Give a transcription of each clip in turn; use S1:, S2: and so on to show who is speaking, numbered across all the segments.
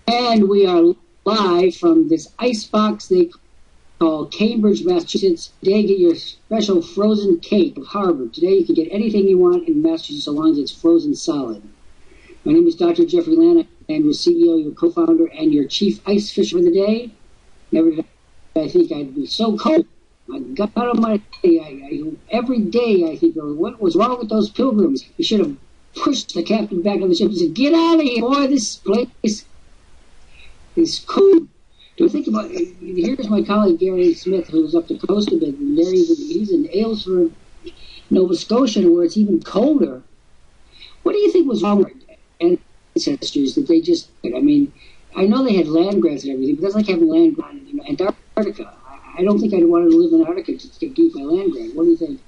S1: And we are live from this icebox they call Cambridge, Massachusetts. Today, get your special frozen cake of Harvard. Today, you can get anything you want in Massachusetts so long as it's frozen solid. My name is Dr. Jeffrey Lant. I am your CEO, your co-founder, and your chief ice fisher for the day. Never did I think I'd be so cold. My God Almighty, every day I think, what was wrong with those pilgrims? We should have pushed the captain back on the ship and said, "Get out of here, boy, this place is cool." Do you think about it? Here's my colleague Gary Smith, who's up the coast a bit, and he's in Aylesford, Nova Scotia, where it's even colder. What do you think was wrong with ancestors that they just, I mean, I know they had land grants and everything, but that's like having land grant in Antarctica. I don't think I'd want to live in Antarctica to keep my land grant. What do you think?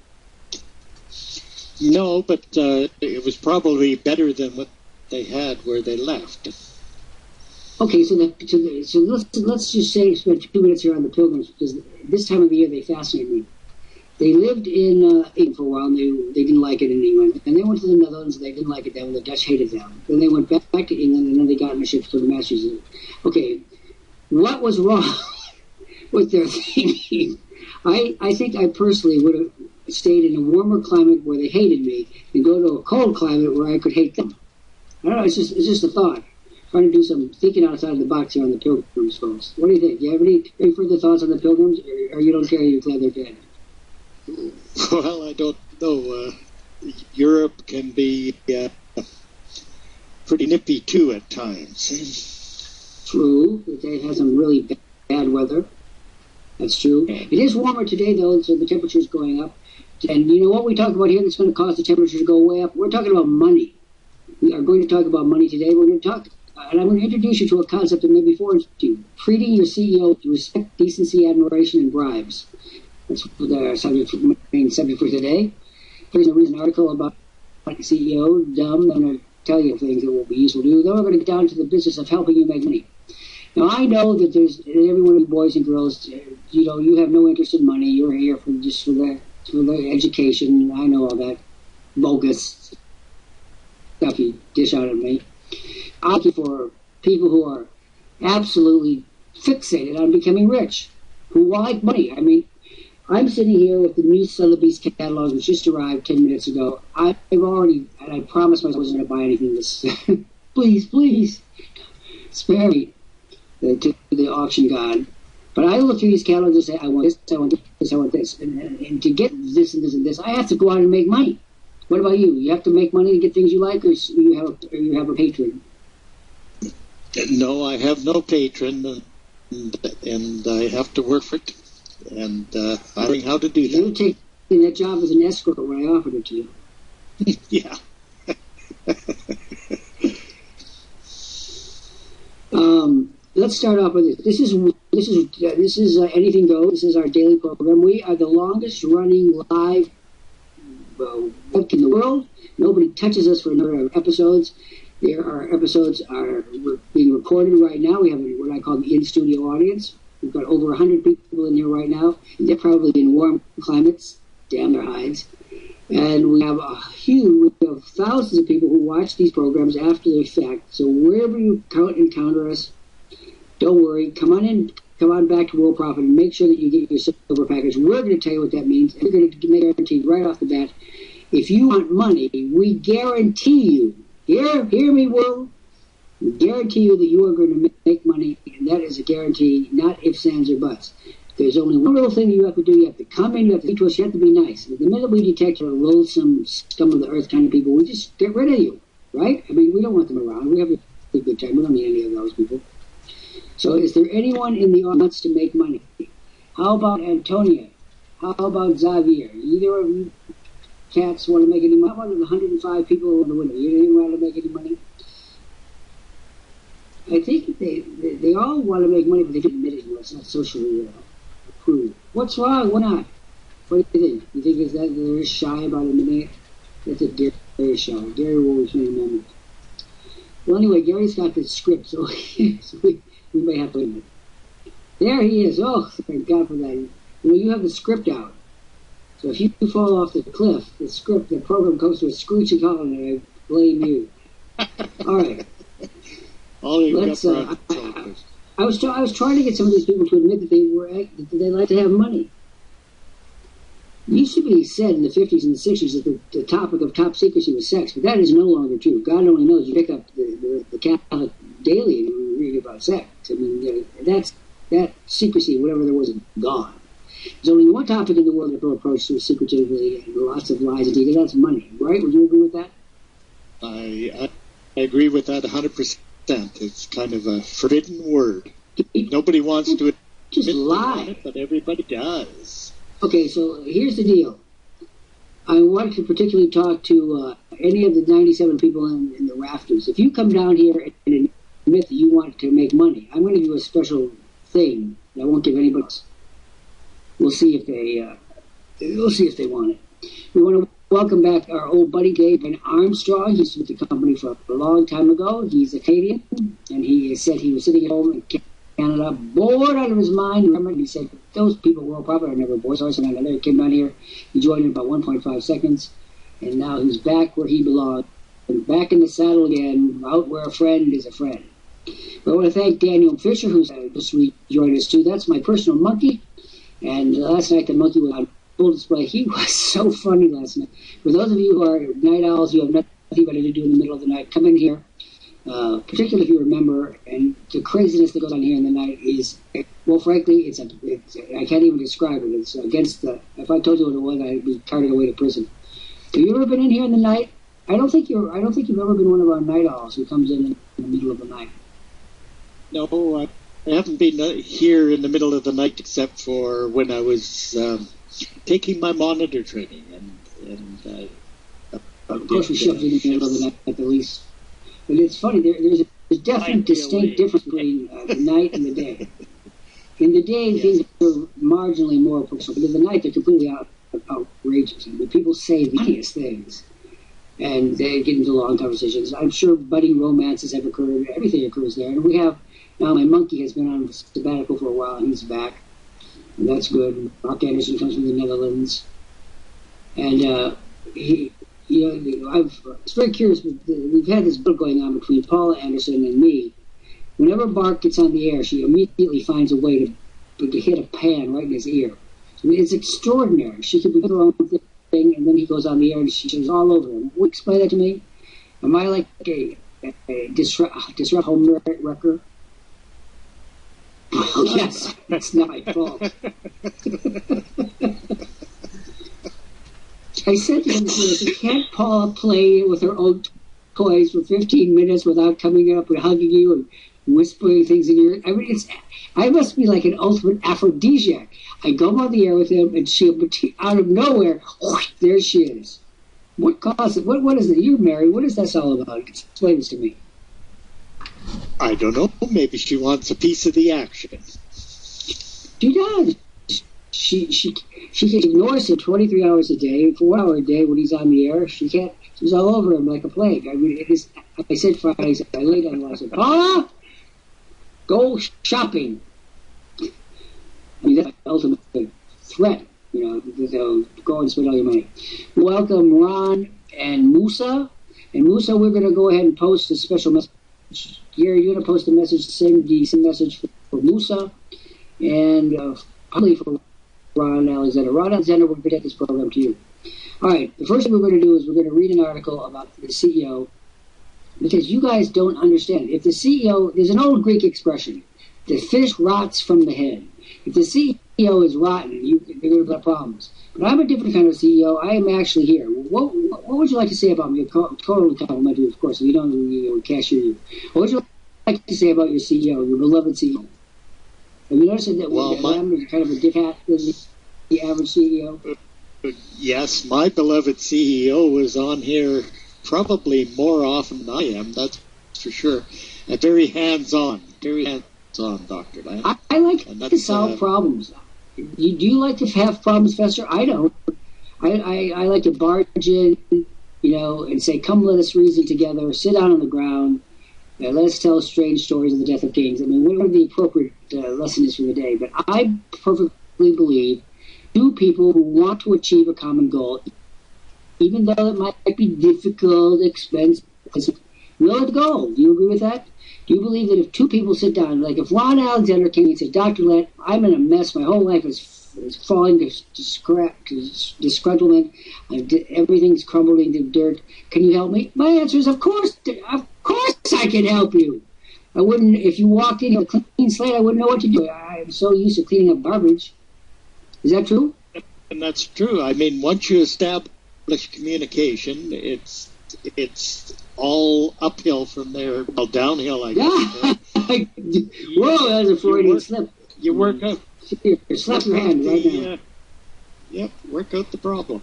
S2: No, but it was probably better than what they had where they left.
S1: Okay, so let's just say spend 2 minutes here on the Pilgrims, because this time of the year they fascinate me. They lived in England for a while, and they didn't like it in England. And they went to the Netherlands, and they didn't like it there, and the Dutch hated them. Then they went back to England, and then they got in a ship to the Massachusetts. Okay, what was wrong with their thinking? I think I personally would have stayed in a warmer climate where they hated me and go to a cold climate where I could hate them. I don't know, it's just a thought. Trying to do some thinking outside the box here on the Pilgrims, folks. What do you think? Do you have any further thoughts on the Pilgrims, or you don't care, you're glad they're dead?
S2: Well, I don't know. Europe can be pretty nippy, too, at times.
S1: True. They had some really bad weather. That's true. It is warmer today, though, so the temperature's going up. And you know what we talk about here that's going to cause the temperature to go way up? We're talking about money. We are going to talk about money today. We're going to talk, and I'm going to introduce you to a concept that may be foreign to you. Treating your CEO with respect, decency, admiration, and bribes. That's the main subject for today. Here's a recent article about CEO, dumb. I'm going to tell you things that will be useful to you. Then we're going to get down to the business of helping you make money. Now, I know that there's every one of you boys and girls, you know, you have no interest in money. You're here for the education. I know all that bogus stuff you dish out at me. I'm looking for people who are absolutely fixated on becoming rich, who like money. I mean, I'm sitting here with the new Sotheby's catalog, which just arrived 10 minutes ago. I promised myself I wasn't going to buy anything this. Please, spare me to the auction god. But I look through these catalogs and say, I want this, I want this, I want this. And to get this and this and this, I have to go out and make money. What about you? You have to make money to get things you like, or you have a patron?
S2: No, I have no patron, and I have to work for it. And I learned how to do that.
S1: You take that job as an escort when I offered it to you.
S2: Yeah.
S1: Let's start off with this. This is Anything Goes. This is our daily program. We are the longest running live book in the world. Nobody touches us for another episodes. Our episodes are being recorded right now. We have what I call the in-studio audience. We've got over 100 people in here right now. They're probably in warm climates. Damn their hides. And we have thousands of people who watch these programs after the fact. So wherever you encounter us, don't worry. Come on back to Worldprofit and make sure that you get your silver package. We're going to tell you what that means. And we're going to make a guarantee right off the bat. If you want money, we guarantee you. Hear me, world. We guarantee you that you are going to make money, and that is a guarantee, not ifs, ands, or buts. There's only one little thing you have to do. You have to come in, you have to speak to us, you have to be nice. And the minute we detect your loathsome, scum of the earth kind of people, we just get rid of you, right? I mean, we don't want them around. We have a good time. We don't need any of those people. So is there anyone in the audience wants to make money? How about Antonia? How about Xavier? Either of you cats want to make any money? How about the 105 people who want to win? You don't even want to make any money? I think they all want to make money, but they don't admit it. It's not socially approved. What's wrong? Why not? What do you think? You think they're very shy about admitting it? That's a Gary shy. Gary will always make an amendment. Well, anyway, Gary's got this script, so we may have to admit it. There he is. Oh, thank God for that. You know, you have the script out. So if you fall off the cliff, the program comes to a screeching halt, and I blame you. All right.
S2: All you've
S1: Let's.
S2: got broad
S1: I was trying to get some of these people to admit that they like to have money. It used to be said in the 50s and the 60s that the topic of top secrecy was sex, but that is no longer true. God only knows. You pick up the Catholic Daily and read about sex. I mean, that secrecy, whatever there was, is gone. There's only one topic in the world that people approach so secretively and lots of lies and details. That's money, right? Would you agree with that?
S2: I agree with that 100%. It's kind of a forbidden word. Nobody wants to
S1: just
S2: admit
S1: lie,
S2: it, but everybody does.
S1: Okay, so here's the deal. I want to particularly talk to any of the 97 people in the rafters. If you come down here and admit that you want to make money, I'm going to do a special thing that I won't give anybody. We'll see if they want it. We want to welcome back our old buddy Dave Armstrong. He's with the company for a long time ago. He's a Canadian, and he said he was sitting at home in Canada, bored out of his mind. Remember, he said, those people Worldprofit are never bored. So I said, another. He came down here, he joined in about 1.5 seconds, and now he's back where he belongs, and back in the saddle again, out where a friend is a friend. But I want to thank Daniel Fisher, who's just rejoined us too. That's my personal monkey. And last night the monkey was on full display. He was so funny last night. For those of you who are night owls, you have nothing better to do in the middle of the night, come in here. Particularly if you remember, and the craziness that goes on here in the night is, well, frankly, it's I can't even describe it. It's against the. If I told you what it was, I'd be carted away to prison. Have you ever been in here in the night? I don't think you've ever been one of our night owls who comes in the middle of the night.
S2: No, I haven't been here in the middle of the night except for when I was taking my monitor training, and
S1: of course we shoved you in the middle of the night at the least. But it's funny, there's a definite, distinct difference between the night and the day. In the day, things are marginally more personal, but in the night, they're completely outrageous. I mean, people say the funniest things, and they get into long conversations. I'm sure budding romances have occurred. Everything occurs there. And we have, now my monkey has been on sabbatical for a while, and he's back. And that's good. Mark Anderson comes from the Netherlands. And I was very curious. We've had this book going on between Paula Anderson and me. Whenever Bart gets on the air, she immediately finds a way to hit a pan right in his ear. I mean, it's extraordinary. She could be her own thing, and then he goes on the air and she's all over him. Will you explain that to me? Am I like a disrupt home wrecker? Well, yes, that's not my fault. I said to him, can't Paula play with her own toys for 15 minutes without coming up and hugging you and whispering things in your ear? I mean, I must be like an ultimate aphrodisiac. I go on the air with him, and she'll be out of nowhere. Whoosh, there she is. What caused it? What is it? You're married. What is this all about? Explain this to me.
S2: I don't know. Maybe she wants a piece of the action.
S1: She does. She ignores him 23 hours a day, 4 hours a day when he's on the air. She can't. She's all over him like a plague. I mean, it is. I said Friday. I laid on and I said, "Paula, go shopping." I mean, that's the ultimate threat. You know, go and spend all your money. Welcome, Ron and Musa. And Musa, we're going to go ahead and post a special message. Gary, you're going to post a message, send the message for Musa, and probably for Ron Alexander. Ron Alexander, we're going to get this program to you. All right, the first thing we're going to do is we're going to read an article about the CEO, because you guys don't understand. If the CEO, there's an old Greek expression, the fish rots from the head. If the CEO is rotten, they're going to have problems. But I'm a different kind of CEO. I am actually here. What would you like to say about me? Totally complimentary, of course. If you don't, we cashier you. What would you like to say about your CEO, your beloved CEO? Have you noticed that I'm kind of a dick hat than the average CEO?
S2: Yes, my beloved CEO is on here probably more often than I am, that's for sure. And very hands-on, Dr. Lant.
S1: I like to solve problems. Do you like to have problems fester? I don't. I like to barge in, and say, come let us reason together, sit down on the ground, let us tell strange stories of the death of kings. I mean, whatever the appropriate lesson is for the day. But I perfectly believe two people who want to achieve a common goal, even though it might be difficult, expensive, Will it go? Do you agree with that? Do you believe that if two people sit down, like if Ron Alexander came and said, Dr. Lant, I'm in a mess, my whole life is falling to disgruntlement, everything's crumbling to dirt, can you help me? My answer is, of course I can help you. I wouldn't, if you walked in with a clean slate, I wouldn't know what to do. I'm so used to cleaning up garbage. Is that true?
S2: And that's true. I mean, once you establish communication, it's all uphill from there. Well, downhill, I guess.
S1: Yeah. Whoa, that was a Freudian slip.
S2: You work out.
S1: Slap your hand right now.
S2: Yep, work out the problem.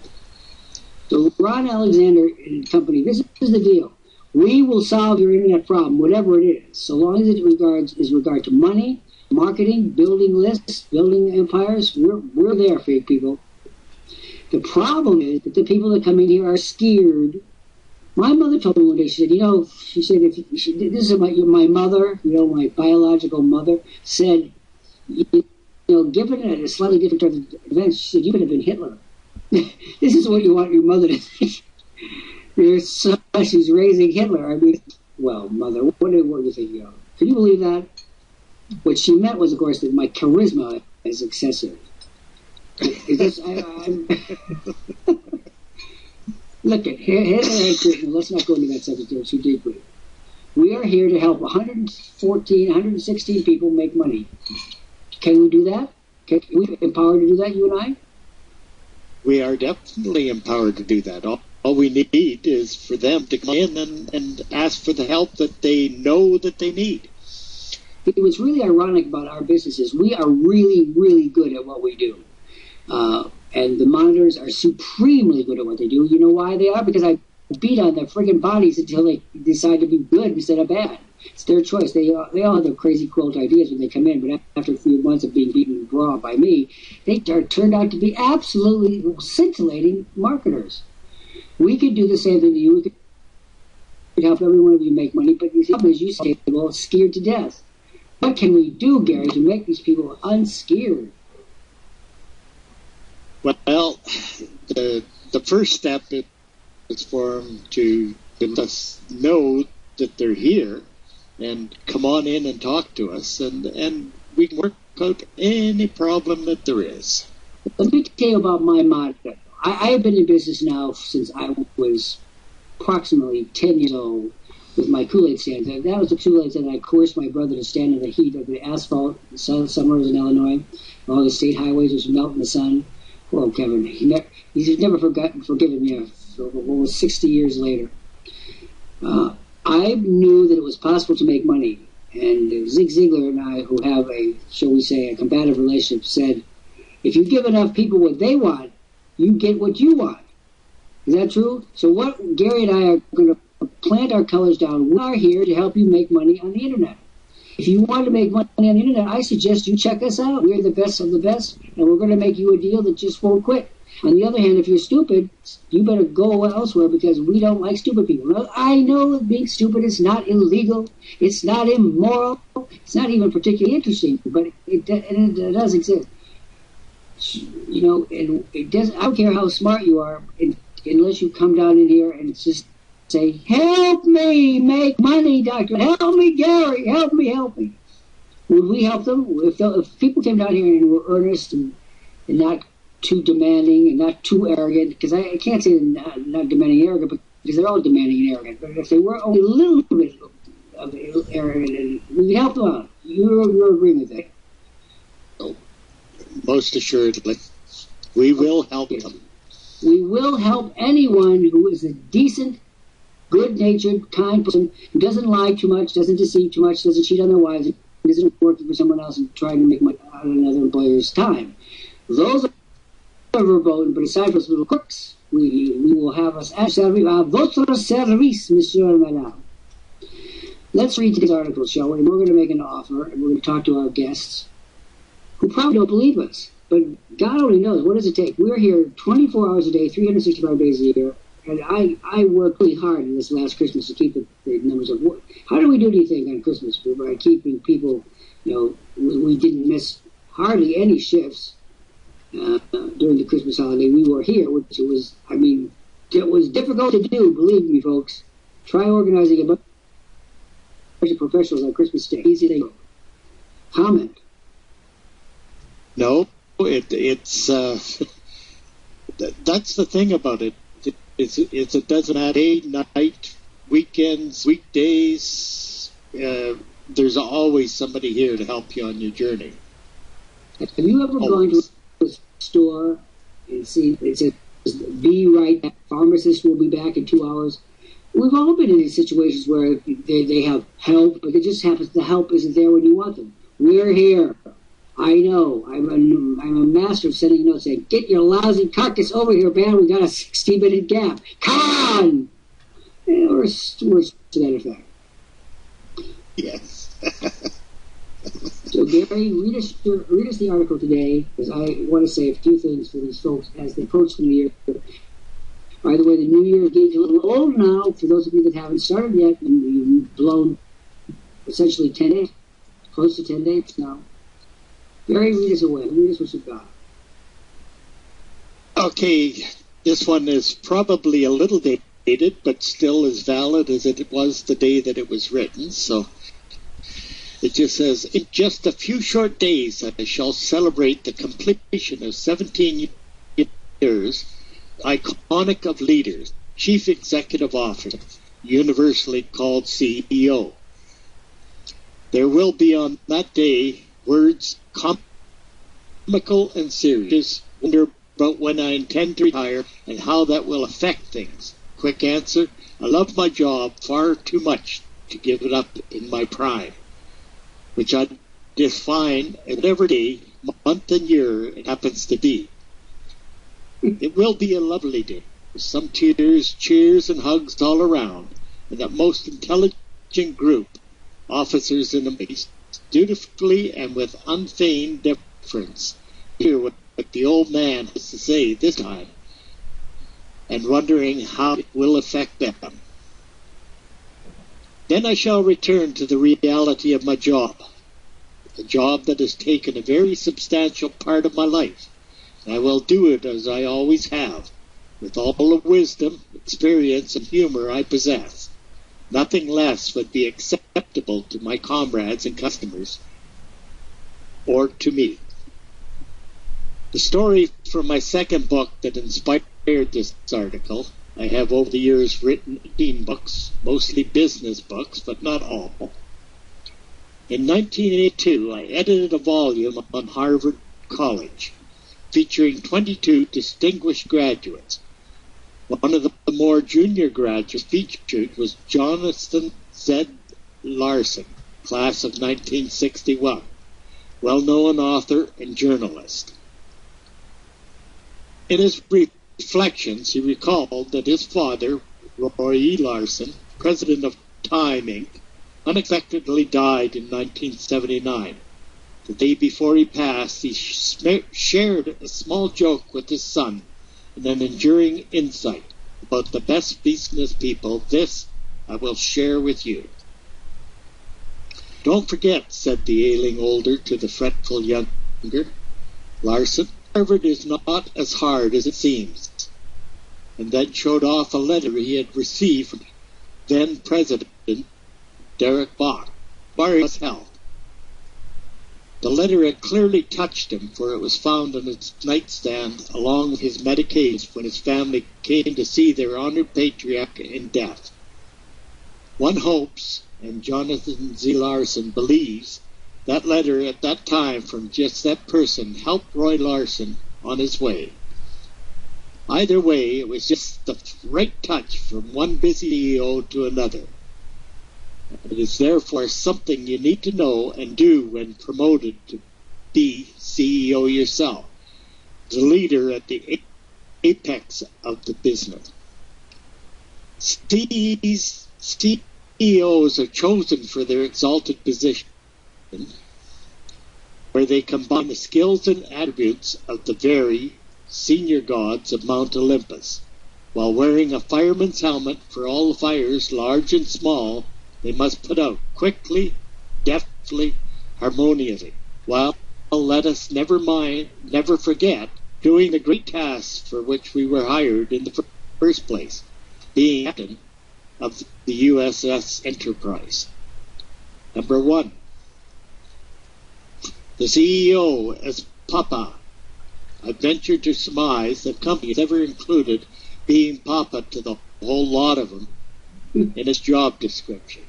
S1: So Ron Alexander and company, this is the deal. We will solve your internet problem, whatever it is, so long as it is regard to money, marketing, building lists, building empires. We're there for you people. The problem is that the people that come in here are scared. My mother told me one day, she said, this is my mother, my biological mother, said, given a slightly different type of event, she said, you could have been Hitler. This is what you want your mother to think. She's raising Hitler. I mean, well, mother, what do you think? Can you believe that? What she meant was, of course, that my charisma is excessive. Look at here. Let's not go into that subject there too deeply. We are here to help 116 people make money. Can we do that? Can we empowered to do that, you and I?
S2: We are definitely empowered to do that. All we need is for them to come in and ask for the help that they know that they need.
S1: What's really ironic about our business is we are really, really good at what we do. And the monitors are supremely good at what they do. You know why they are? Because I beat on their friggin' bodies until they decide to be good instead of bad. It's their choice. They all have their crazy quote ideas when they come in, but after a few months of being beaten raw by me, they turned out to be absolutely scintillating marketers. We could do the same thing to you. We could help every one of you make money, but the problem is you say, well, scared to death. What can we do, Gary, to make these people unscared?
S2: Well, the first step is for them to let us know that they're here and come on in and talk to us, and we can work out any problem that there is.
S1: Let me tell you about my motto. I have been in business now since I was approximately 10 years old with my Kool-Aid stand. That was the Kool-Aid stand I coerced my brother to stand in the heat of the asphalt summers in Illinois. All the state highways was melting in the sun. Poor Kevin. He's never forgiven me almost 60 years later. I knew that it was possible to make money. And Zig Ziglar and I, who have shall we say, a combative relationship, said, if you give enough people what they want, you get what you want. Is that true? So what Gary and I are going to plant our colors down. We are here to help you make money on the internet. If you want to make money on the internet, I suggest you check us out. We're the best of the best, and we're going to make you a deal that just won't quit. On the other hand, if you're stupid, you better go elsewhere because we don't like stupid people. Now, I know that being stupid is not illegal. It's not immoral. It's not even particularly interesting, but it does exist. And it does. I don't care how smart you are, unless you come down in here and just say, help me make money, doctor. Help me, Gary. Help me. Would we help them? If people came down here and were earnest and not too demanding and not too arrogant, because I can't say they're not demanding and arrogant, because they're all demanding and arrogant, but if they were only a little bit of arrogant, we could help them out. You're agreeing with that?
S2: Most assuredly. We will help them.
S1: We will help anyone who is a decent, good-natured, kind person who doesn't lie too much, doesn't deceive too much, doesn't cheat on their wives, isn't working for someone else and trying to make money out of another employer's time. Those are verboten, but aside from those little crooks, we will have us at votre service, monsieur and madame. Let's read today's article, shall we? We're going to make an offer, and we're going to talk to our guests, who probably don't believe us, but God only knows. What does it take? We're here 24 hours a day, 365 days a year, and I worked really hard in this last Christmas to keep the numbers of work. How do you think, on Christmas? By keeping people, we didn't miss hardly any shifts during the Christmas holiday. We were here, which it was difficult to do, believe me, folks. Try organizing a bunch professionals on Christmas Day. Easy to comment.
S2: No, it's that's the thing about it. It doesn't add day, night, weekends, weekdays. There's always somebody here to help you on your journey.
S1: Have you ever gone to a store and seen it says, "Be right back. Pharmacist will be back in 2 hours"? We've all been in these situations where they have help, but it just happens the help isn't there when you want them. We're here. I know. I'm a master of sending notes saying, "Get your lousy carcass over here, man. We got a 60-minute gap. Come on!" Yeah, or to that effect.
S2: Yes.
S1: So, Gary, read us the article today, because I want to say a few things for these folks as they approach the new year. By the way, the new year is getting a little old now. For those of you that haven't started yet, you've blown essentially 10 days, close to 10 days now. Gary, read us away. Read us what you've got.
S2: Okay, this one is probably a little dated, but still as valid as it was the day that it was written. So it just says, "In just a few short days, I shall celebrate the completion of 17 years, iconic of leaders, chief executive officer, universally called CEO. There will be on that day words comical and serious. Wonder about when I intend to retire and how that will affect things. Quick answer, I love my job far too much to give it up in my prime, which I define as whatever day, month, and year it happens to be. It will be a lovely day, with some tears, cheers, and hugs all around, and that most intelligent group, officers in the base, dutifully and with unfeigned deference, hear what the old man has to say this time, and wondering how it will affect them. Then I shall return to the reality of my job, a job that has taken a very substantial part of my life. I will do it as I always have, with all the wisdom, experience, and humor I possess. Nothing less would be acceptable to my comrades and customers, or to me." The story from my second book that inspired this article, I have over the years written 18 books, mostly business books, but not all. In 1982, I edited a volume on Harvard College, featuring 22 distinguished graduates. One of the more junior graduates featured was Jonathan Z. Larson, class of 1961, well-known author and journalist. In his reflections, he recalled that his father, Roy E. Larson, president of Time, Inc., unexpectedly died in 1979. The day before he passed, he shared a small joke with his son and an enduring insight about the best business people. This I will share with you. "Don't forget," said the ailing older to the fretful younger, "Larson, Harvard is not as hard as it seems," and then showed off a letter he had received from then-President Derek Bach, barring his health. The letter had clearly touched him, for it was found on his nightstand along with his medications when his family came to see their honored patriarch in death. One hopes, and Jonathan Z. Larson believes, that letter at that time from just that person helped Roy Larson on his way. Either way, it was just the right touch from one busy CEO to another. It is therefore something you need to know and do when promoted to be CEO yourself, the leader at the apex of the business. CEOs are chosen for their exalted position, where they combine the skills and attributes of the very senior gods of Mount Olympus. While wearing a fireman's helmet for all the fires, large and small, they must put out quickly, deftly, harmoniously. While let us never forget doing the great tasks for which we were hired in the first place, being captain of the USS Enterprise. Number 1, the CEO as Papa. I venture to surmise that companies never included being Papa to the whole lot of them in its job description.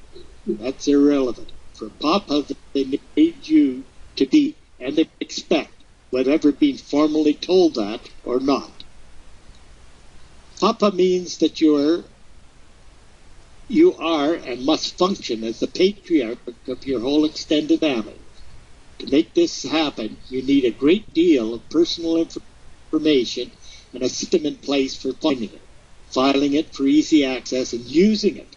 S2: That's irrelevant. For Papa, they need you to be, and they expect, whatever being formally told that or not. Papa means that you are and must function as the patriarch of your whole extended family. To make this happen, you need a great deal of personal information and a system in place for finding it, filing it for easy access, and using it.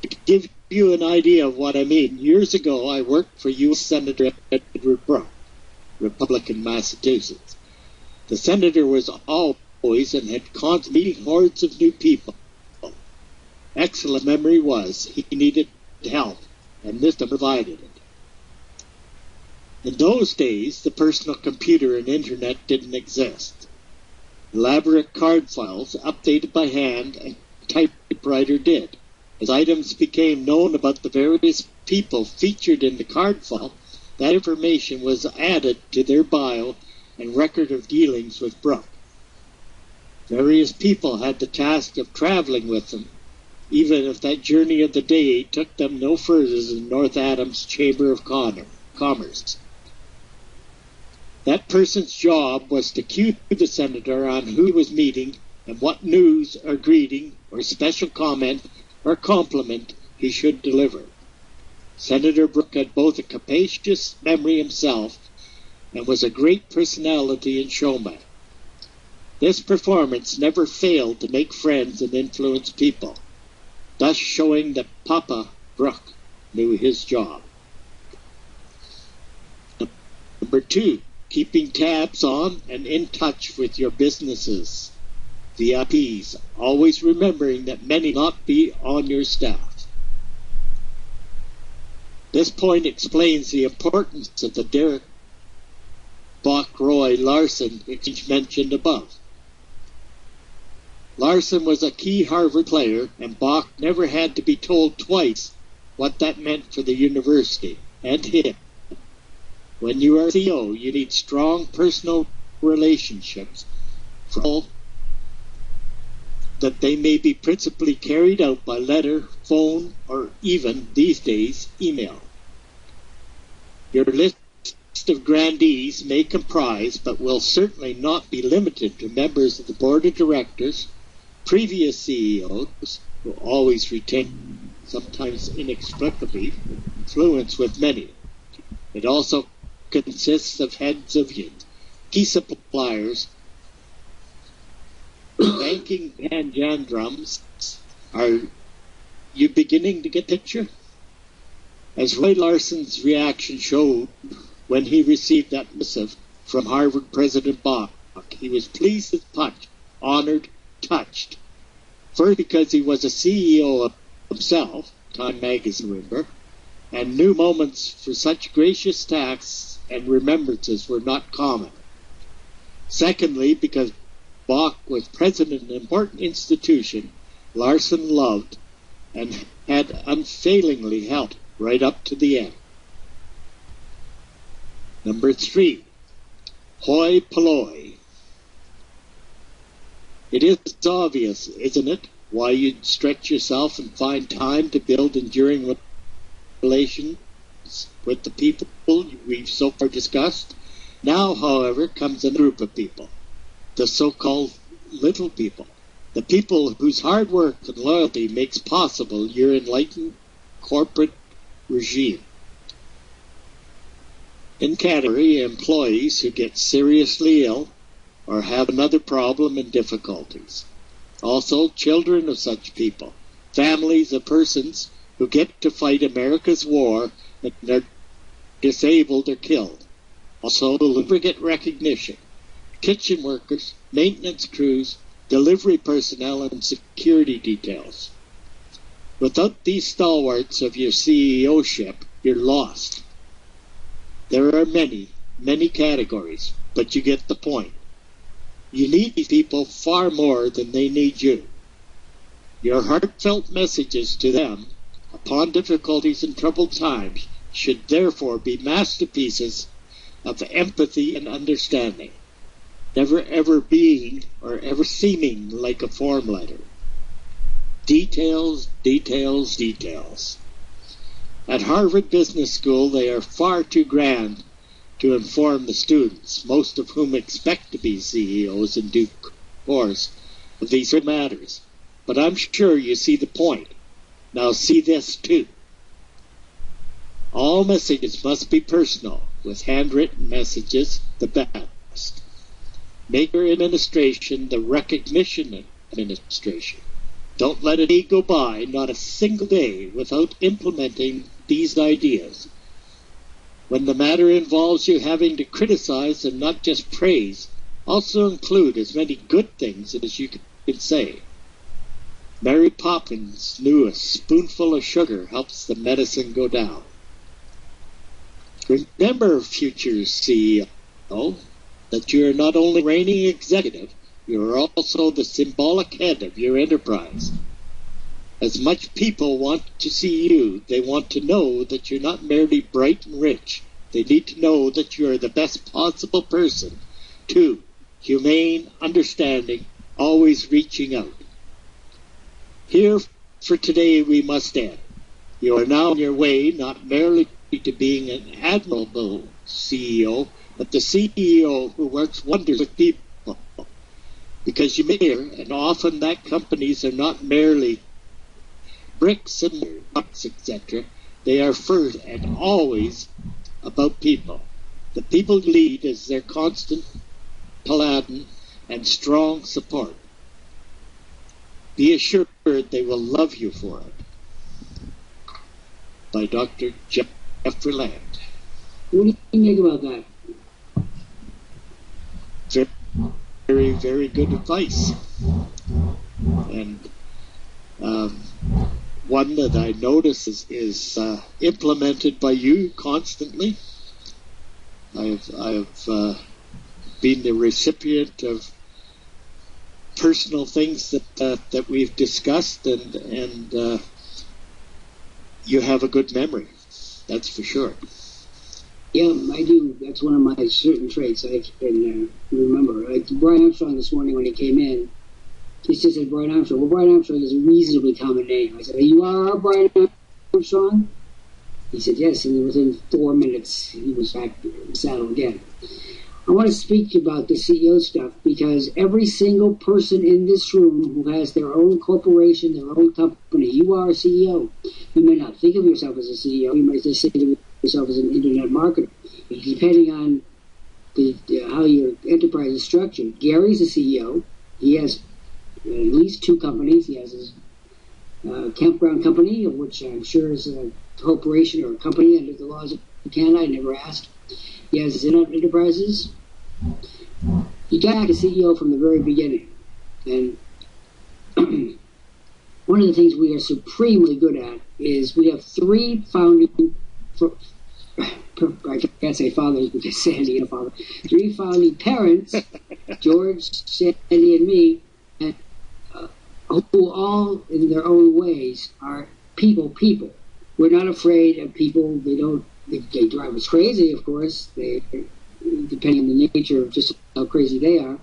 S2: To give you an idea of what I mean, years ago I worked for U.S. Senator Edward Brooke, Republican, Massachusetts. The senator was always and had constantly meeting hordes of new people. Excellent memory was he needed help, and this provided it. In those days, the personal computer and internet didn't exist. Elaborate card files, updated by hand, and typewriter did. As items became known about the various people featured in the card file, that information was added to their bio and record of dealings with Brooke. Various people had the task of traveling with them, even if that journey of the day took them no further than North Adams Chamber of Commerce. That person's job was to cue the senator on who he was meeting and what news or greeting or special comment or compliment he should deliver. Senator Brooke had both a capacious memory himself and was a great personality and showman. This performance never failed to make friends and influence people, thus showing that Papa Brooke knew his job. Number 2, keeping tabs on and in touch with your businesses, VIPs, always remembering that many will not be on your staff. This point explains the importance of the Derek Bach-Roy Larson exchange mentioned above. Larson was a key Harvard player, and Bach never had to be told twice what that meant for the university and him. When you are CEO, you need strong personal relationships for all that they may be principally carried out by letter, phone, or even, these days, email. Your list of grandees may comprise, but will certainly not be limited to members of the board of directors, previous CEOs, who always retain, sometimes inexplicably, influence with many. It also consists of heads of unions, key suppliers, banking panjandrums. Are you beginning to get the picture? As Roy Larson's reaction showed when he received that missive from Harvard President Bach, he was pleased as punch, honored, touched. First, because he was a CEO himself, Time magazine member, and new moments for such gracious tasks and remembrances were not common. Secondly, because Bach was president of an important institution Larson loved and had unfailingly helped right up to the end. Number 3, hoi polloi. It is obvious, isn't it, why you'd stretch yourself and find time to build enduring relations with the people we've so far discussed. Now, however, comes a group of people, the so-called little people, the people whose hard work and loyalty makes possible your enlightened corporate regime. In category, employees who get seriously ill or have another problem and difficulties. Also, children of such people, families of persons who get to fight America's war and are disabled or killed. Also, lubricant recognition, kitchen workers, maintenance crews, delivery personnel, and security details. Without these stalwarts of your CEO-ship, you're lost. There are many, many categories, but you get the point. You need these people far more than they need you. Your heartfelt messages to them upon difficulties and troubled times should therefore be masterpieces of empathy and understanding, never ever being or ever seeming like a form letter. Details, details, details. At Harvard Business School, they are far too grand to inform the students, most of whom expect to be CEOs in due course, of these matters. But I'm sure you see the point. Now see this too. All messages must be personal, with handwritten messages the best. Make your administration the recognition administration. Don't let a day go by, not a single day, without implementing these ideas. When the matter involves you having to criticize and not just praise, also include as many good things as you can say. Mary Poppins knew a spoonful of sugar helps the medicine go down. Remember, future CEO, that you are not only reigning executive, you are also the symbolic head of your enterprise. As much people want to see you, they want to know that you're not merely bright and rich. They need to know that you are the best possible person. 2, humane, understanding, always reaching out. Here for today we must end. You are now on your way not merely to being an admirable CEO, but the CEO who works wonders with people. Because you may hear, and often that companies are not merely bricks and bucks, etc. They are first and always about people. The people lead as their constant paladin and strong support. Be assured they will love you for it. By Dr. Jeffrey Lant.
S1: What do you think about that?
S2: Very, very good advice. And one that I notice is implemented by you constantly. I've been the recipient of personal things that we've discussed, and you have a good memory. That's for sure.
S1: Yeah, I do. That's one of my certain traits I can remember. Like Brian Armstrong this morning when he came in, he just said Brian Armstrong. Well, Brian Armstrong is a reasonably common name. I said, "You are Brian Armstrong?" He said, "Yes," and within 4 minutes, he was back in the saddle again. I want to speak about the CEO stuff because every single person in this room who has their own corporation, their own company, you are a CEO. You may not think of yourself as a CEO. You might just think of yourself as an internet marketer. Depending on how your enterprise is structured. Gary's a CEO. He has at least 2 companies. He has his campground company, of which I'm sure is a corporation or a company under the laws of Canada. I never asked. He has his internet enterprises. He got a CEO from the very beginning. And one of the things we are supremely good at is we have 3 founding, I can't say fathers because Sandy and a father, 3 founding parents, George, Sandy, and me, and, who all in their own ways are people. We're not afraid of people. They drive us crazy, of course, depending on the nature of just how crazy they are.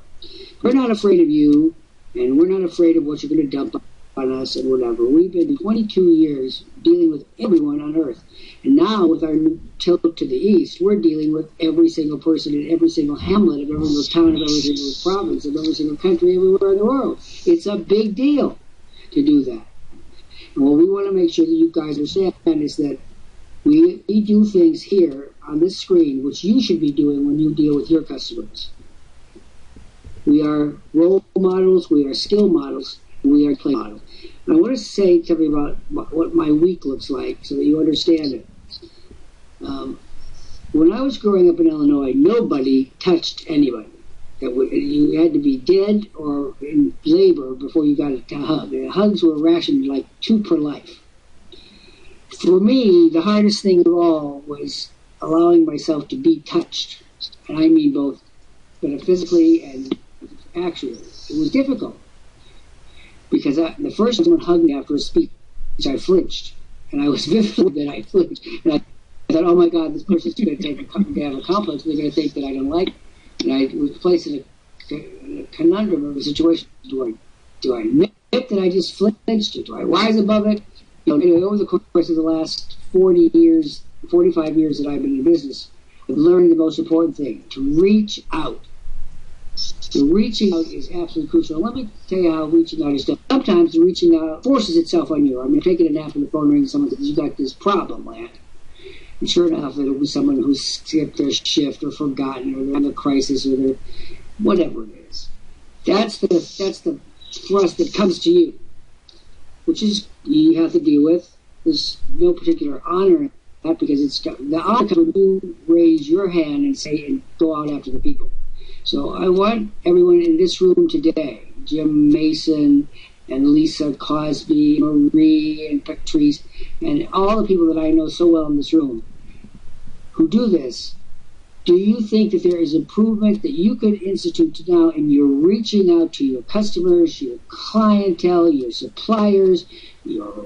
S1: We're not afraid of you, and we're not afraid of what you're going to dump on us and whatever. We've been 22 years dealing with everyone on Earth. And now, with our tilt to the east, we're dealing with every single person in every single hamlet of every single town of every single province of every single country everywhere in the world. It's a big deal to do that. And what we want to make sure that you guys understand is that we do things here on this screen, which you should be doing when you deal with your customers. We are role models, we are skill models, we are play models. And I want to say something about what my week looks like so that you understand it. When I was growing up in Illinois, nobody touched anybody. You had to be dead or in labor before you got a hug. The hugs were rationed like 2 per life. For me, the hardest thing of all was allowing myself to be touched. And I mean both metaphysically and actually. It was difficult. Because the first time someone hugged me after a speech, I flinched. And I was vividly that I flinched. And I thought, oh my God, this person's going to have a complex. They're going to think that I don't like it. And I was placed in a conundrum of a situation. Do I admit that I just flinched? Do I rise above it? Anyway, over the course of the last 40 years, 45 years that I've been in business, I've learned the most important thing, to reach out. So reaching out is absolutely crucial. Let me tell you how reaching out is done. Sometimes the reaching out forces itself on you. I mean, taking a nap and the phone rings, someone says, you got this problem, Lant. And sure enough, it'll be someone who's skipped their shift or forgotten or they're in a crisis or they're whatever it is. That's the thrust that comes to you, which is you have to deal with. There's no particular honor in that because it's the honor comes when you raise your hand and say and go out after the people. So I want everyone in this room today, Jim Mason and Lisa Cosby, Marie and Patrice, and all the people that I know so well in this room who do this, do you think that there is improvement that you could institute now in your reaching out to your customers, your clientele, your suppliers, your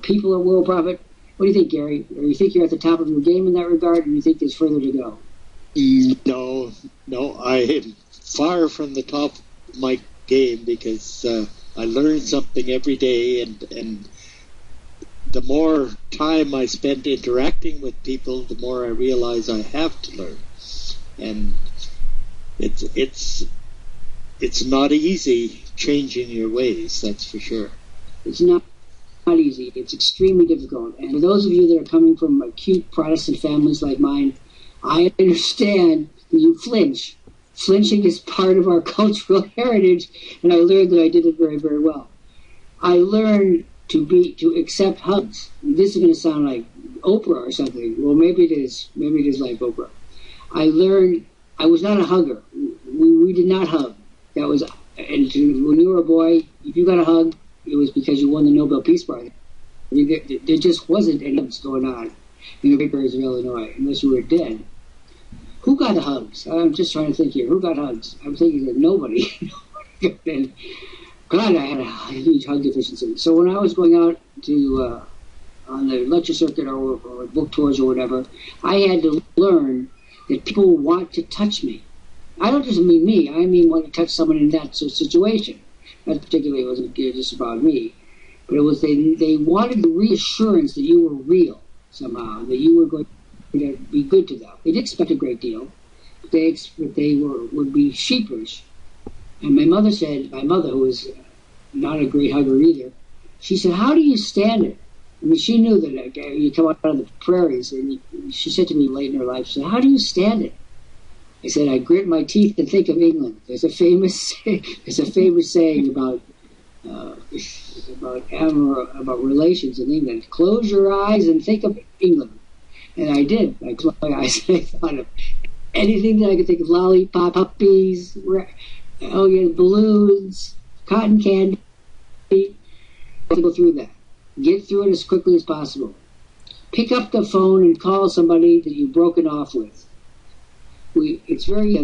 S1: people at Worldprofit? What do you think, Gary? Or you think you're at the top of your game in that regard, or do you think there's further to go?
S2: No, I am far from the top of my game because I learn something every day, and the more time I spend interacting with people, the more I realize I have to learn. And it's not easy changing your ways, that's for sure.
S1: It's not easy. It's extremely difficult. And for those of you that are coming from acute Protestant families like mine, I understand that you flinch. Flinching is part of our cultural heritage, and I learned that I did it very, very well. I learned to accept hugs. This is going to sound like Oprah or something. Well, maybe it is. Maybe it is like Oprah. I learned I was not a hugger. We did not hug. That was, and when you were a boy, if you got a hug, it was because you won the Nobel Peace Prize. There just wasn't any hugs going on in the big areas of Illinois unless you were dead. Who got the hugs? I'm just trying to think here. Who got hugs? I'm thinking that nobody. And God, I had a huge hug deficiency. So when I was going out to on the lecture circuit or book tours or whatever, I had to learn that people want to touch me. I don't just mean me. I mean want to touch someone in that situation. That particularly wasn't just about me, but it was they wanted the reassurance that you were real somehow, that you were going to be good to them. They did expect a great deal, but they would be sheepish. And my mother, who was not a great hugger either, she said, how do you stand it? I mean, she knew that you come out of the prairies, and she said to me late in her life, she said, how do you stand it? I said, I grit my teeth and think of England. There's a famous saying about relations in England. Close your eyes and think of England. And I did. I closed my eyes and I thought of anything that I could think of: lollipop, puppies, balloons, cotton candy. Go through that. Get through it as quickly as possible. Pick up the phone and call somebody that you've broken off with. It's very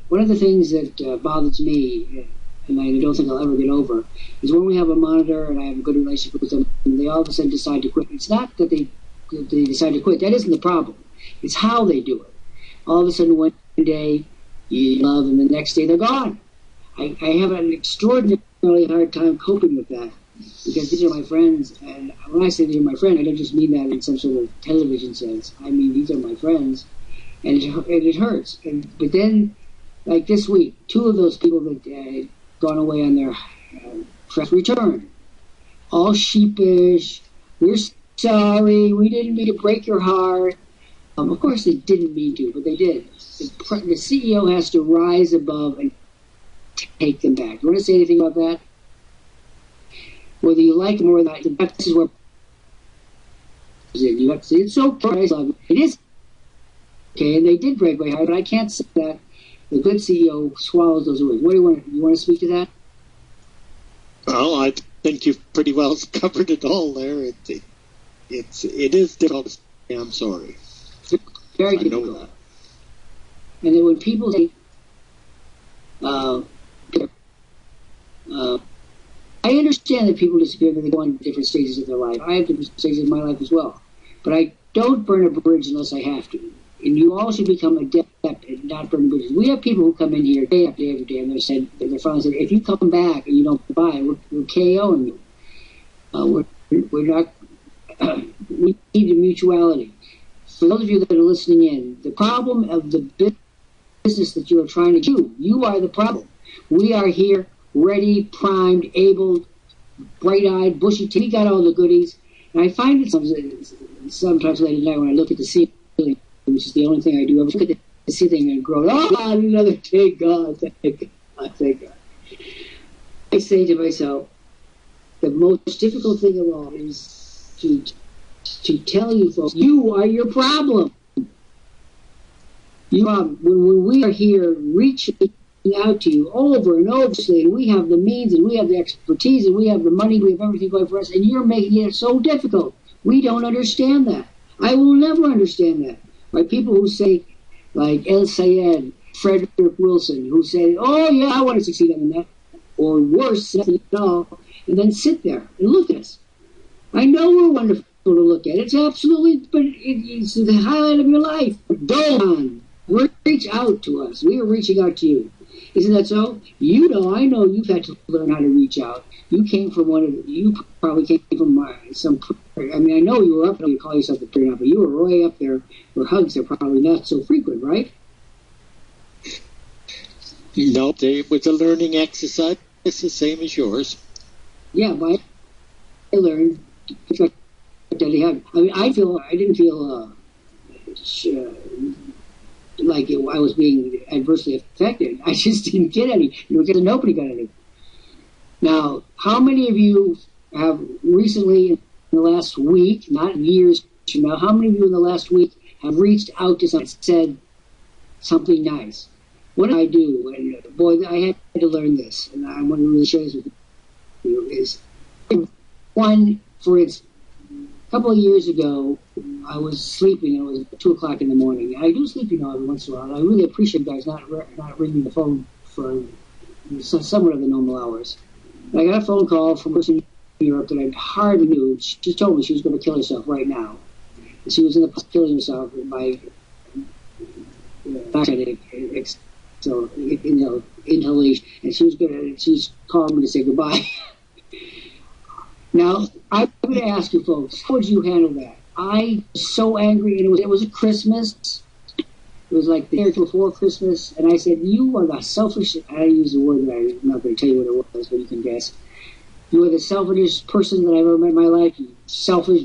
S1: one of the things that bothers me, and I don't think I'll ever get over, is when we have a monitor and I have a good relationship with them, and they all of a sudden decide to quit. It's not that they decide to quit. That isn't the problem. It's how they do it. All of a sudden, one day you love, and the next day they're gone. I have an extraordinarily hard time coping with that because these are my friends, and when I say these are my friends, I don't just mean that in some sort of television sense. I mean these are my friends. And it hurts. But then, like this week, 2 of those people that had gone away on their press return, all sheepish. We're sorry. We didn't mean to break your heart. Of course, they didn't mean to, but they did. The CEO has to rise above and take them back. You want to say anything about that? Whether you like them or not, this is where you have to say it's so priceless. It is. Okay, and they did break my heart, but I can't say that the good CEO swallows those words. What do you want? You want to speak to that?
S2: Well, I think you've pretty well covered it all there. It is difficult to say I'm sorry.
S1: Very difficult. I know that. And then when people say, I understand that people disappear because they go on different stages of their life. I have different stages of my life as well. But I don't burn a bridge unless I have to. And you all should become adept at not burning bridges. We have people who come in here day after day after day, and they're finally saying, if you come back and you don't buy, we're KOing you. We're not. We need a mutuality. For those of you that are listening in, the problem of the business that you are trying to do, you are the problem. We are here, ready, primed, able, bright-eyed, bushy-tailed. We got all the goodies. And I find it sometimes late at night when I look at the ceiling, which is the only thing I do. I look at the ceiling and grow, oh, God, another day, God, thank God, thank God. I say to myself, the most difficult thing of all is to tell you folks, you are your problem. When we are here reaching out to you over and over, and we have the means, and we have the expertise, and we have the money, we have everything going for us, and you're making it so difficult. We don't understand that. I will never understand that. By people who say, like El Sayed, Frederick Wilson, who say, oh yeah, I want to succeed on that, or worse, nothing at all, and then sit there and look at us. I know we're wonderful to look at. It's absolutely, but it's the highlight of your life. Go on. Reach out to us. We are reaching out to you. Isn't that so? You know, I know you've had to learn how to reach out. You came from you probably came from some, I mean, I know you were up there, you call yourself a prayer now, but you were way up there where hugs are probably not so frequent, right?
S2: No, it was a learning exercise. It's the same as yours.
S1: Yeah, but I learned. I mean, I didn't feel like I was being adversely affected. I just didn't get any, because nobody got any. Now, how many of you have recently, in the last week, not years from now, how many of you in the last week have reached out to someone and said something nice? What did I do? And boy, I had to learn this, and I want to really share this with you, is one, for instance, a couple of years ago, I was sleeping, and it was 2 o'clock in the morning. I do sleep, every once in a while. I really appreciate you guys not ringing the phone for somewhat of the normal hours. And I got a phone call from a person in Europe that I hardly knew. She told me she was going to kill herself right now. And she was in the process of killing herself by inhalation. And she's calling me to say goodbye. Now, I'm going to ask you folks, how would you handle that? I was so angry, and it was a Christmas. It was like the year before Christmas, and I said, you are the selfish, I use a word that I'm not going to tell you what it was, but you can guess. You are the selfish person that I've ever met in my life. You selfish,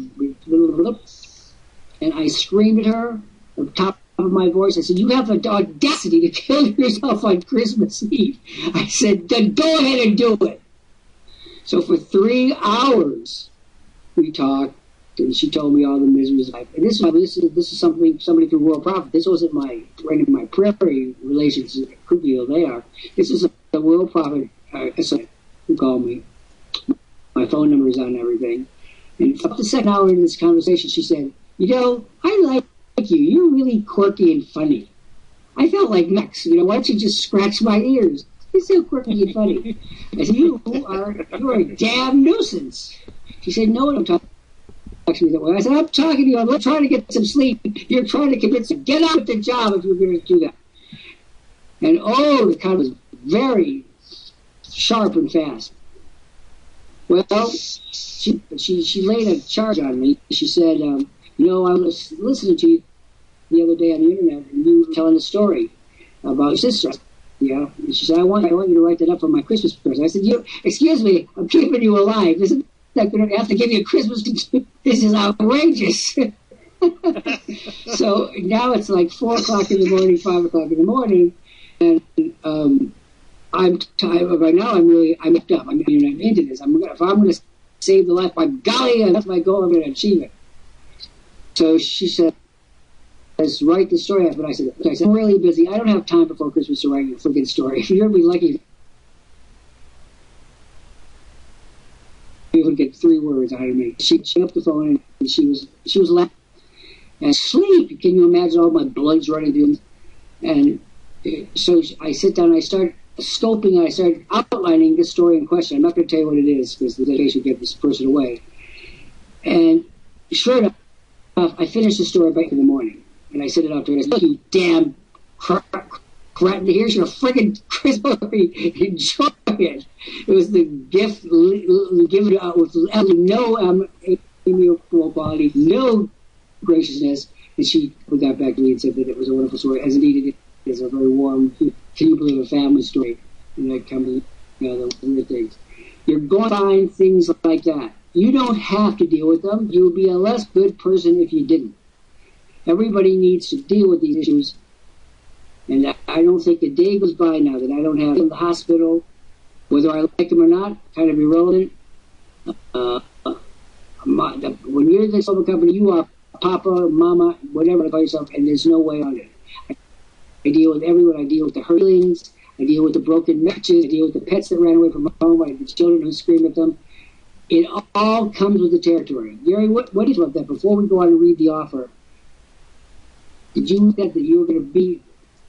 S1: and I screamed at her at the top of my voice. I said, you have the audacity to kill yourself on Christmas Eve. I said, then go ahead and do it. So for 3 hours, we talked, and she told me all the miseries of life. And this is somebody through Worldprofit. This wasn't my prairie relations, cookie they are. This is a Worldprofit who called me. My phone number is on everything. And up the second hour in this conversation, she said, I like you. You're really quirky and funny. I felt like Max. Why don't you just scratch my ears? You're so quirky and funny. I said, you are a damn nuisance. She said, no, I'm talking to me that way. I said, I'm talking to you. I'm trying to get some sleep. You're trying to convince me. Get out of the job if you're going to do that. And the comment was very sharp and fast. Well, she laid a charge on me. She said, I was listening to you the other day on the internet, and you were telling a story about your sister. Yeah, and she said, I want you to write that up for my Christmas present. I said, excuse me, I'm keeping you alive. Isn't that going to have to give you a Christmas? This is outrageous. So now it's like 4 o'clock in the morning, 5 o'clock in the morning, and I'm tired. Right now, I'm up. I'm into this. If I'm going to save the life, by golly, that's my goal. I'm going to achieve it. So she said, let's write the story up. But I said, I'm really busy. I don't have time before Christmas to write your freaking story. You're going to be lucky you would get 3 words out of me. She hung up the phone, and she was laughing. And sleep. Can you imagine all my blood's running through? And so I sit down and I start scoping, I started outlining this story in question. I'm not going to tell you what it is because the case would get this person away. And sure enough, I finished the story back in the morning, and I sent it out to her. I said, "You damn crap! Here's your friggin' Christmas tree. Enjoy it." It was the gift given out with no amiable quality, no graciousness. And she got back to me and said that it was a wonderful story, as indeed it is a very warm, can you believe, a family story, and that kind of, the weird things. You're going to find things like that. You don't have to deal with them. You would be a less good person if you didn't. Everybody needs to deal with these issues, and I don't think a day goes by now that I don't have in the hospital, whether I like them or not, kind of irrelevant. When you're the solar company, you are Papa, Mama, whatever you call yourself, and there's no way on it. I deal with everyone. I deal with the hurlings. I deal with the broken matches. I deal with the pets that ran away from home. I have the children who scream at them. It all comes with the territory. Gary, what do you think about that? Before we go on and read the offer, did you think that you were going to be?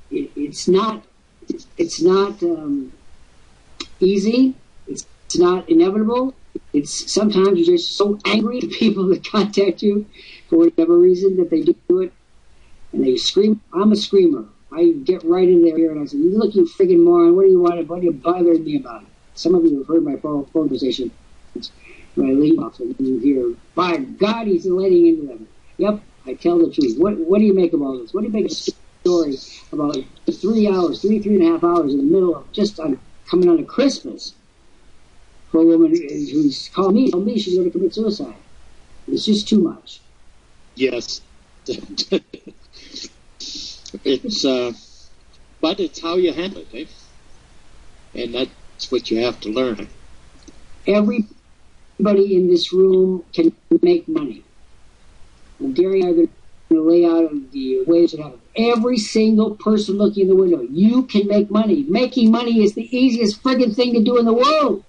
S1: It's not easy. It's not inevitable. It's sometimes you're just so angry at people that contact you for whatever reason that they do it, and they scream. I'm a screamer. I get right in there and I say, "Look, you friggin' moron! What do you want? What are you bothering me about?" Some of you have heard my phone conversation when I leave off, and you hear, "By God, he's letting into them." Yep, I tell the truth. What do you make of all this? What do you make of a story about 3 and a half hours in the middle of just coming on to Christmas for a woman who's told me she's going to commit suicide? It's just too much.
S2: Yes. It's but it's how you handle it, and that's what you have to learn.
S1: Everybody in this room can make money. And Gary and I are going to lay out the ways to have it. Every single person looking in the window, you can make money. Making money is the easiest friggin' thing to do in the world.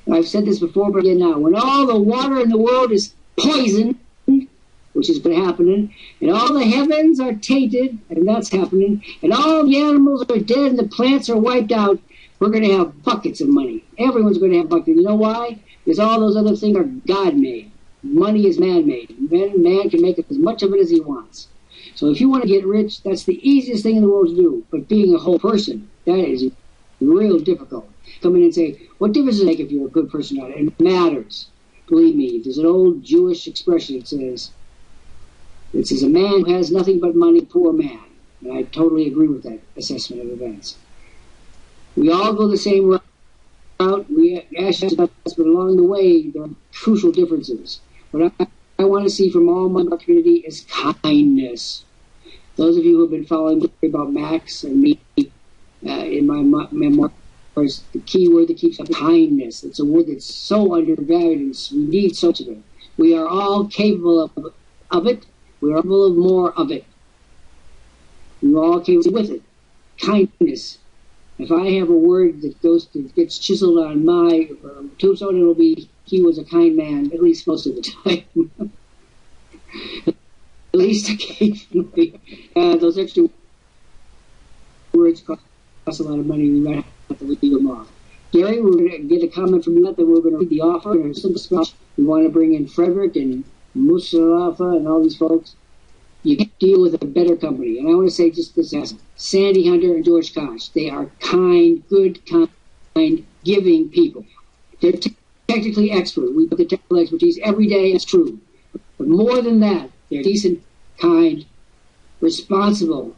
S1: And I've said this before, but again now, when all the water in the world is poisoned, which has been happening, and all the heavens are tainted, and that's happening, and all the animals are dead and the plants are wiped out, we're going to have buckets of money. Everyone's going to have buckets. You know why? Because all those other things are God-made. Money is man-made. Man can make as much of it as he wants. So if you want to get rich, that's the easiest thing in the world to do. But being a whole person, that is real difficult. Come in and say, what difference does it make if you're a good person or not? It matters. Believe me, there's an old Jewish expression that says, a man who has nothing but money, poor man. And I totally agree with that assessment of events. We all go the same route. We ask us, but along the way, there are crucial differences. What I want to see from all my community is kindness. Those of you who have been following me about Max and me in my memoirs, the key word that keeps up is kindness. It's a word that's so undervalued, and we need so much of it. We are all capable of it. We are capable of more of it. We're all capable with it. Kindness. If I have a word that gets chiseled on my tombstone, it'll be, he was a kind man, at least most of the time. At least occasionally. Those extra words cost a lot of money. We might have to leave them off. Gary, we're going to get a comment from you that we're going to read the offer. We want to bring in Frederick and Mustafa and all these folks. You can deal with a better company. And I want to say just this, Sandy Hunter and George Koch. They are kind, good, kind, giving people. They're technically expert. We put the technical expertise every day. It's true. But more than that, they're decent, kind, responsible,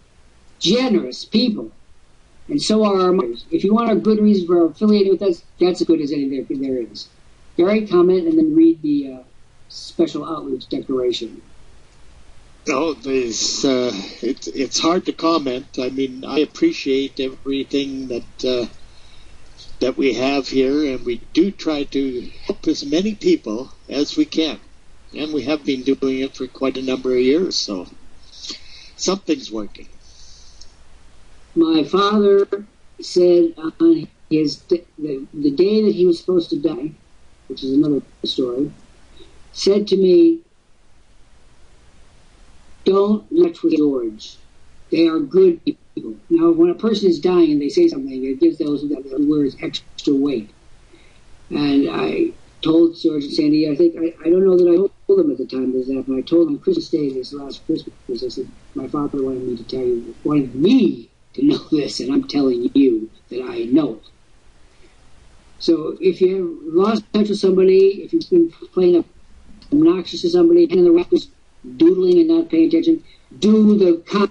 S1: generous people. And so are our mothers. If you want a good reason for affiliating with us, that's as good as any there is. Gary, comment and then read the special outreach declaration.
S2: No, it's hard to comment. I mean, I appreciate everything that we have here, and we do try to help as many people as we can. And we have been doing it for quite a number of years, so something's working.
S1: My father said on the day that he was supposed to die, which is another story, said to me, "Don't let with George. They are good people. Now, when a person is dying and they say something, it gives those words extra weight. And I told Sergeant Sandy, I don't know that I told him at the time this happened. I told him Christmas Day, this last Christmas, I said, my father wanted me to know this, and I'm telling you that I know it. So if you have lost touch with somebody, if you've been playing obnoxious to somebody, and the rest is doodling and not paying attention, do the kind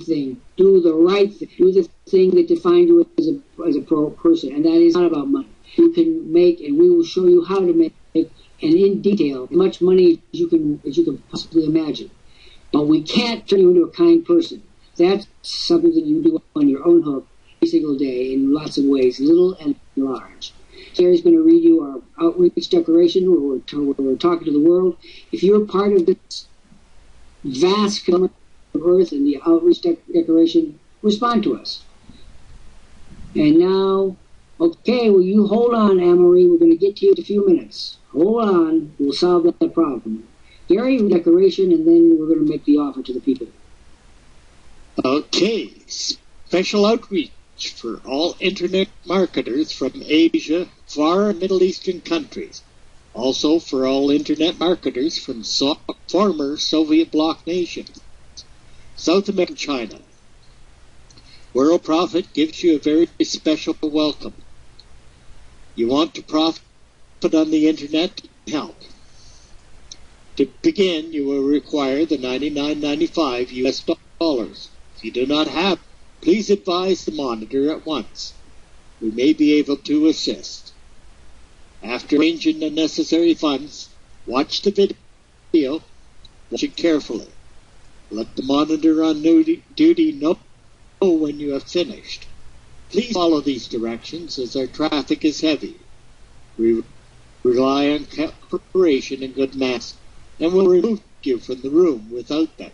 S1: thing, do the right thing, do the thing that defines you as a pro person, and that is not about money. You can make, and we will show you how to make, and in detail, as much money as you can possibly imagine. But we can't turn you into a kind person. That's something that you do on your own hook every single day in lots of ways, little and large. Gary's going to read you our outreach declaration where we're talking to the world. If you're part of this vast community of Earth and the outreach declaration, respond to us. And now, okay, well, you hold on, Anne-Marie. We're going to get to you in a few minutes. Hold on. We'll solve that problem. Gary, declaration, and then we're going to make the offer to the people.
S2: Okay. Special outreach for all Internet marketers from Asia, far and Middle Eastern countries. Also for all Internet marketers from former Soviet bloc nations. South America, China. Worldprofit gives you a very special welcome. You want to profit on the Internet? Help. To begin, you will require the $99.95 US dollars. If you do not have, please advise the monitor at once. We may be able to assist. After arranging the necessary funds, watch the video, watch it carefully. Let the monitor on duty know when you have finished. Please follow these directions as our traffic is heavy. We rely on cooperation and good manners, and will remove you from the room without that.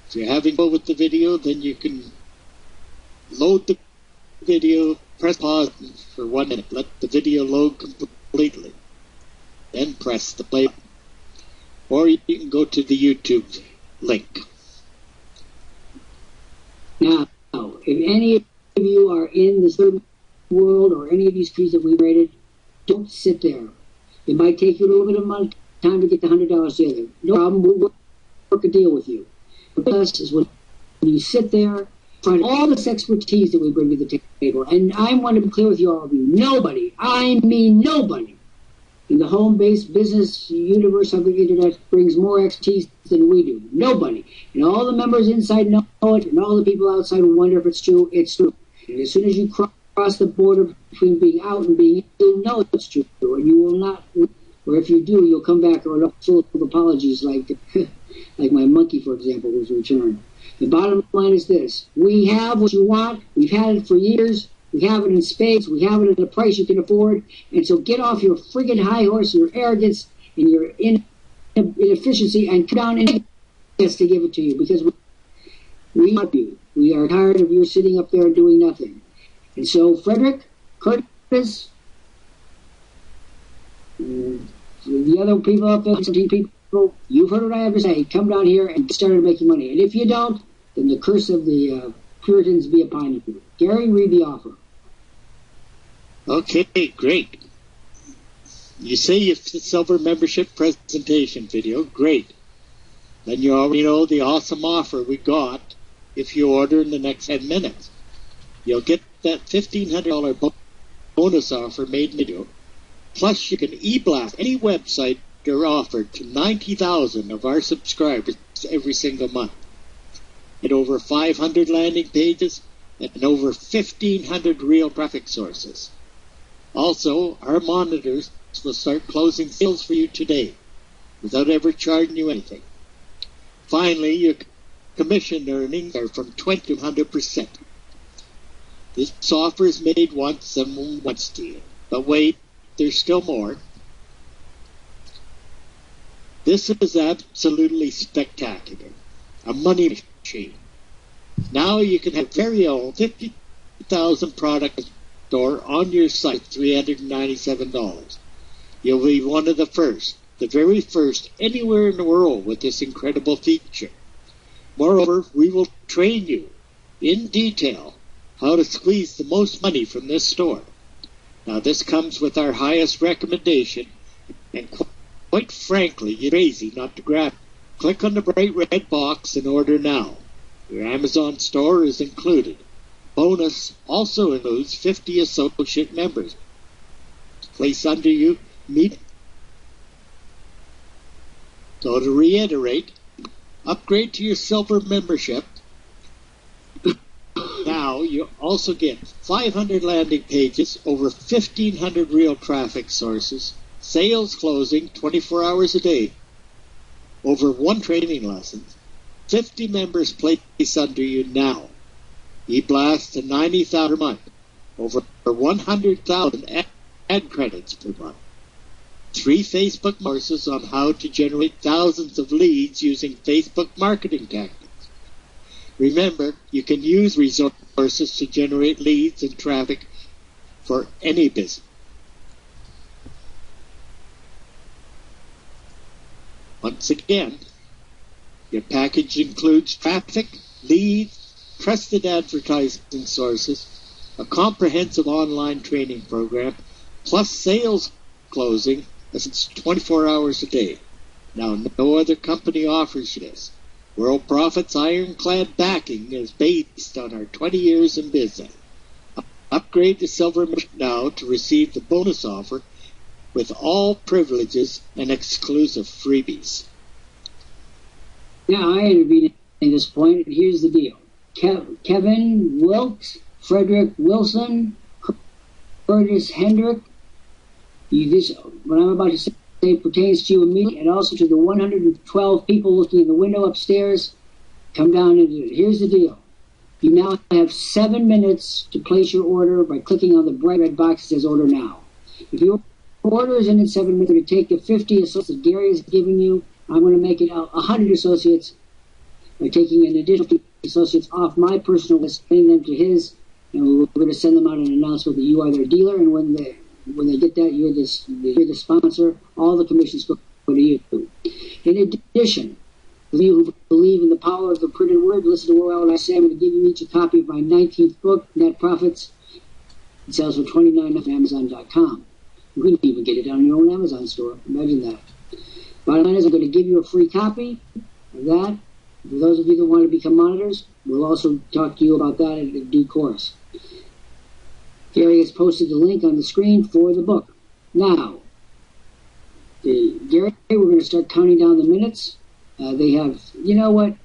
S2: If you're having trouble with the video, then you can load the video, press pause for 1 minute, let the video load completely, then press the play button. Or you can go to the YouTube link.
S1: Now, if any of you are in the third world or any of these countries that we rated, don't sit there. It might take you a little bit of time to get the $100 together. No problem, we'll work a deal with you. The best is when you sit there, find all this expertise that we bring to the table. And I want to be clear with you, all of you. Nobody, I mean nobody, in the home-based business universe of the Internet brings more expertise than we do. Nobody. And all the members inside know it, and all the people outside wonder if it's true. It's true. And as soon as you cross the border between being out and being in, you'll know it's true. And you will not, or if you do, you'll come back full of apologies like like my monkey, for example, who's returned. The bottom line is this. We have what you want. We've had it for years. We have it in spades. We have it at a price you can afford. And so get off your friggin' high horse, your arrogance, and your inefficiency, and come down and get us to give it to you. Because we want you. We are tired of you sitting up there and doing nothing. And so, Frederick, Curtis, the other people up there, 17 people, you've heard what I have to say. Come down here and get started making money. And if you don't, then the curse of the Puritans be upon you. Gary, read the offer.
S2: Okay, great. You say you've silver membership presentation video. Great. Then you already know the awesome offer we got if you order in the next 10 minutes. You'll get that $1,500 bonus offer made in video. Plus, you can e-blast any website or offer to 90,000 of our subscribers every single month. And over 500 landing pages and over 1,500 real traffic sources. Also, our monitors will start closing sales for you today without ever charging you anything. Finally, your commission earnings are from 20 to 100%. This offer is made once and once to you. But wait, there's still more. This is absolutely spectacular. A money machine. Now you can have very own 50,000 product store on your site, $397. You'll be one of the first, the very first anywhere in the world with this incredible feature. Moreover, we will train you in detail how to squeeze the most money from this store. Now, this comes with our highest recommendation, and quite frankly, you're crazy not to grab it. Click on the bright red box and order now. Your Amazon store is included. Bonus also includes 50 associate members. Place under you, meet. So to reiterate, upgrade to your silver membership. Now you also get 500 landing pages, over 1,500 real traffic sources, sales closing 24 hours a day, over 1 training lesson, 50 members place under you now. E-blast to 90,000 a month, over 100,000 ad credits per month. 3 Facebook courses on how to generate thousands of leads using Facebook marketing tactics. Remember, you can use resources to generate leads and traffic for any business. Once again, your package includes traffic, leads, trusted advertising sources, a comprehensive online training program, plus sales closing as it's 24 hours a day. Now, no other company offers you this. Worldprofit's ironclad backing is based on our 20 years in business. Upgrade to Silver now to receive the bonus offer with all privileges and exclusive freebies.
S1: Now, I intervened at this point, and here's the deal. Kevin Wilkes, Frederick Wilson, Curtis Hendrick, what I'm about to say pertains to you immediately, and also to the 112 people looking in the window upstairs. Come down and here's the deal. You now have 7 minutes to place your order by clicking on the bright red box that says order now. If your order is in 7 minutes, to take the 50 associates that Gary has given you, I'm going to make it 100 associates by taking an additional 50 associates off my personal list, sending them to his, and we're going to send them out an announcement that you are their dealer, and when they get that, you're the sponsor. All the commissions go to you. In addition, for you who believe in the power of the printed word, listen to what I say. I'm going to give you each a copy of my 19th book, Net Profits. It sells for $29 on Amazon.com. You couldn't even get it on your own Amazon store. Imagine that. Bottom line is, I'm going to give you a free copy of that. For those of you that want to become monitors, we'll also talk to you about that in due course. Gary has posted the link on the screen for the book. Now, Gary, we're going to start counting down the minutes. They have, you know what?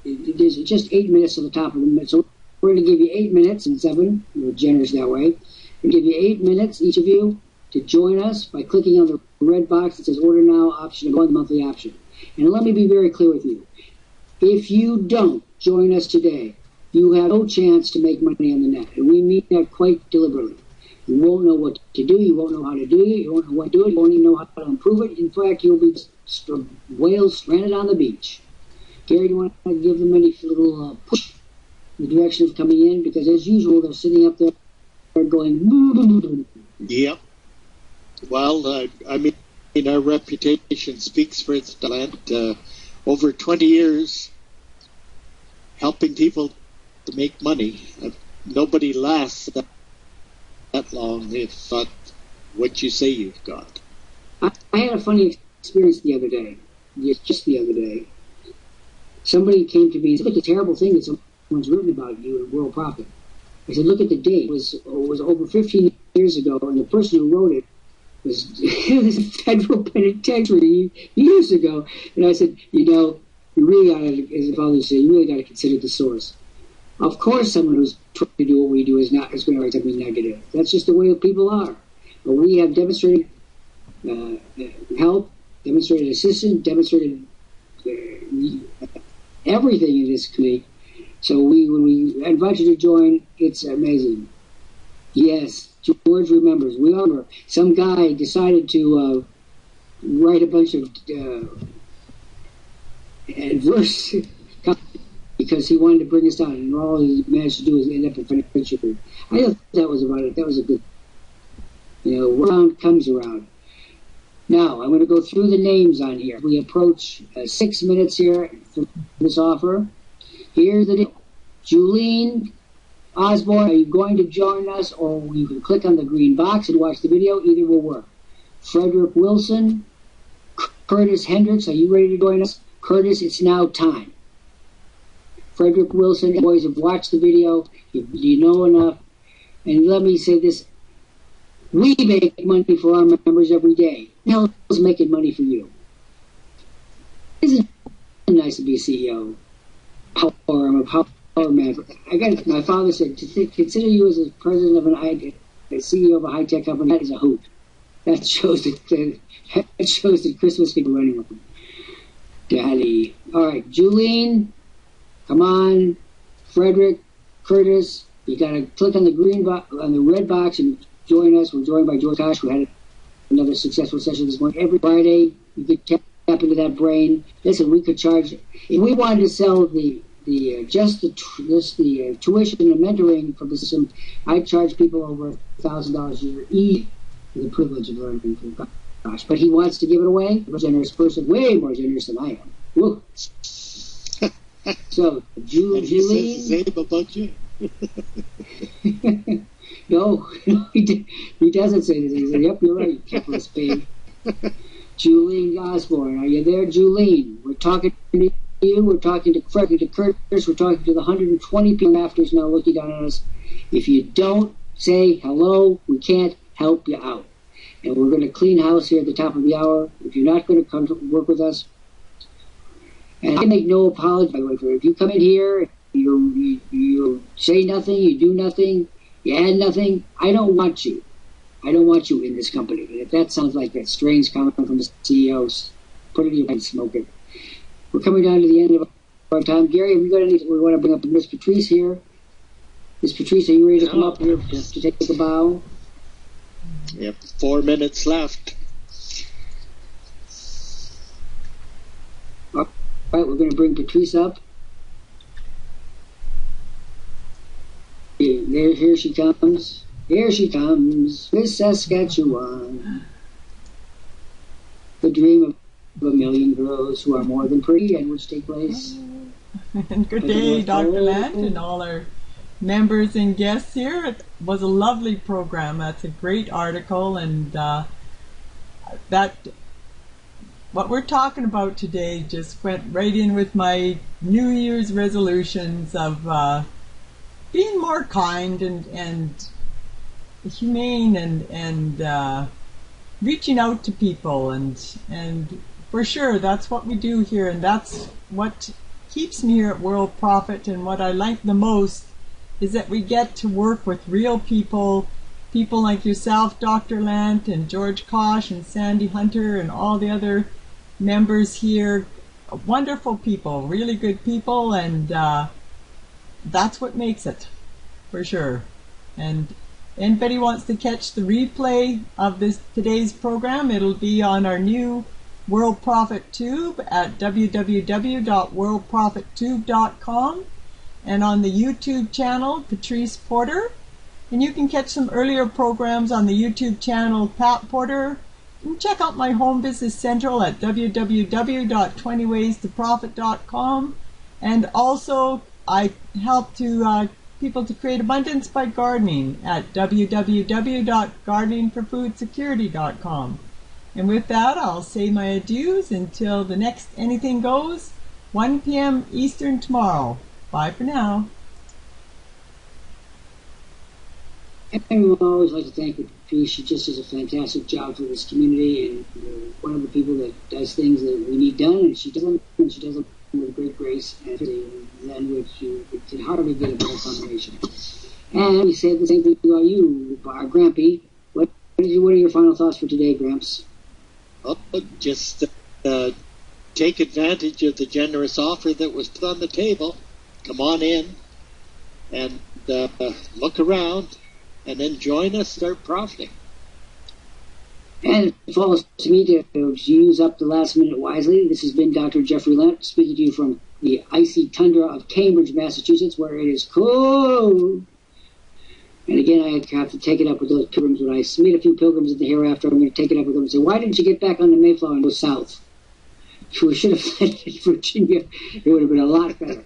S1: There's just 8 minutes on the top of the minute. So we're going to give you 8 minutes and 7. We're generous that way. We'll give you 8 minutes, each of you, to join us by clicking on the red box that says order now option and go on the monthly option. And let me be very clear with you. If you don't join us today, you have no chance to make money on the net. And we mean that quite deliberately. You won't know what to do. You won't know how to do it. You won't know what to do it. You won't even know how to improve it. In fact, you'll be whales stranded on the beach. Gary, do you want to give them any little push in the direction of coming in? Because as usual, they're sitting up there going, boo, boo, boo.
S2: Yep. Well, I mean, our reputation speaks for its talent. Over 20 years helping people to make money. Nobody lasts that long if what you say you've got.
S1: I had a funny experience the other day. Just the other day. Somebody came to me and said, look at the terrible thing that someone's written about you in World Profit. I said, look at the date. It was over 15 years ago, and the person who wrote it was this federal penitentiary years ago. And I said, you really got to, as the father said, you really got to consider the source. Of course, someone who's trying to do what we do is going to write something negative. That's just the way people are. But we have demonstrated help, demonstrated assistance, demonstrated everything in this committee. So when we invite you to join, it's amazing. Yes, George remembers. We all remember. Some guy decided to write a bunch of adverse because he wanted to bring us down, and all he managed to do was end up in penitentiary. I thought that was about it. That was a good, round comes around. Now, I'm going to go through the names on here. We approach 6 minutes here for this offer. Here's the deal. Julene Osborne, are you going to join us, or you can click on the green box and watch the video? Either will work. Frederick Wilson, Curtis Hendricks, are you ready to join us? Curtis, it's now time. Frederick Wilson, boys have watched the video. You know enough. And let me say this. We make money for our members every day. Now, who's making money for you? Isn't it nice to be a CEO? I'm a power man. My father said, consider you as a president of a CEO of a high-tech company, that is a hoot. That shows that Christmas can do anyone. Daddy. All right, Julene, come on. Frederick, Curtis, you got to click on the green box, on the red box, and join us. We're joined by George Kosh, who had another successful session this morning. Every Friday, you could tap into that brain. Listen, we could charge. If we wanted to sell the tuition and mentoring for the system, I'd charge people over $1,000 a year each for the privilege of learning from Kosh. But he wants to give it away. A generous person, way more generous than I am. Woo. So, Julene.
S2: Says the same about you.
S1: No, he doesn't say this. He said, yep, you're right, capitalist pig. Julene Osborne, are you there, Julene? We're talking to you, we're talking to Fred, to Curtis, we're talking to the 120 people afters now looking down on us. If you don't say hello, we can't help you out. And we're going to clean house here at the top of the hour. If you're not going to come to work with us, and I make no apology, by the way, for it. If you come in here, you say nothing, you do nothing, you add nothing, I don't want you. I don't want you in this company. And if that sounds like that strange comment from the CEOs, put it in your head and smoke it. We're coming down to the end of our time. Gary, have you got anything? We want to bring up Miss Patrice here. Miss Patrice, are you ready to come up here to take a bow?
S2: Yep, 4 minutes left.
S1: All right, we're going to bring Patrice up. Here she comes. Here she comes. Miss Saskatchewan. The dream of a million girls who are more than pretty, and which take place.
S3: And good day, Dr. Lant, and all our members and guests here. It was a lovely program. That's a great article, and that what we're talking about today just went right in with my New Year's resolutions of being more kind and humane and reaching out to people, and for sure that's what we do here, and that's what keeps me here at Worldprofit. And what I like the most is that we get to work with real people like yourself, Dr. Lant, and George Kosh, and Sandy Hunter, and all the other members here. Wonderful people, really good people, and that's what makes it, for sure. And anybody wants to catch the replay of today's program, it'll be on our new Worldprofit Tube at www.worldprofittube.com, and on the YouTube channel, Patrice Porter. And you can catch some earlier programs on the YouTube channel, Pat Porter. And check out my home business central at www.20waystoprofit.com. And also, I help people to create abundance by gardening at www.gardeningforfoodsecurity.com. And with that, I'll say my adieus until the next Anything Goes, 1 p.m. Eastern tomorrow. Bye for now.
S1: And we always like to thank Patrice. She just does a fantastic job for this community, and one of the people that does things that we need done, and she does them with great grace, and then which you can hardly get a better combination. And we said the same thing about you, our Grampy. What are your final thoughts for today, Gramps?
S2: Oh, just take advantage of the generous offer that was put on the table. Come on in and look around, and then join us, start profiting.
S1: And it falls to me to use up the last minute wisely. This has been Dr. Jeffrey Lant speaking to you from the icy tundra of Cambridge, Massachusetts, where it is cold. And again, I have to take it up with those pilgrims. When I meet a few pilgrims in the hereafter, I'm going to take it up with them and say, why didn't you get back on the Mayflower and go south? We should have landed in Virginia. It would have been a lot better.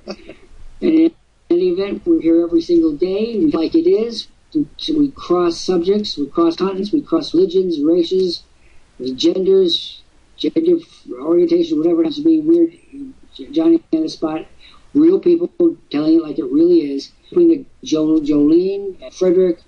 S1: And in any event, we're here every single day, like it is. We cross subjects, we cross continents, we cross religions, races, genders, gender orientation, whatever it has to be. Weird, Johnny on the spot. Real people telling it like it really is. Including Jolene, and Frederick,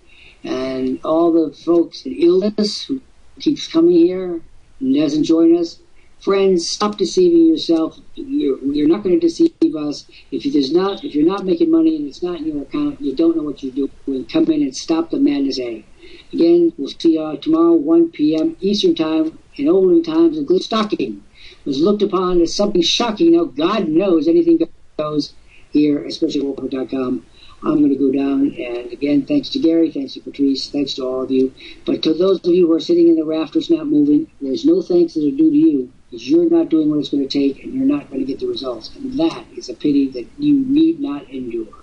S1: and all the folks in illness who keeps coming here and doesn't join us. Friends, stop deceiving yourself. You're not going to deceive us. If you're not making money and it's not in your account, you don't know what you're doing. Come in and stop the madness. Again, we'll see you tomorrow, 1 p.m. Eastern Time. In olden times, include stocking was looked upon as something shocking. Now, God knows anything goes here, especially at Worldprofit.com. I'm going to go down, and again, thanks to Gary, thanks to Patrice, thanks to all of you. But to those of you who are sitting in the rafters not moving, there's no thanks that are due to you, because you're not doing what it's going to take, and you're not going to get the results. And that is a pity that you need not endure.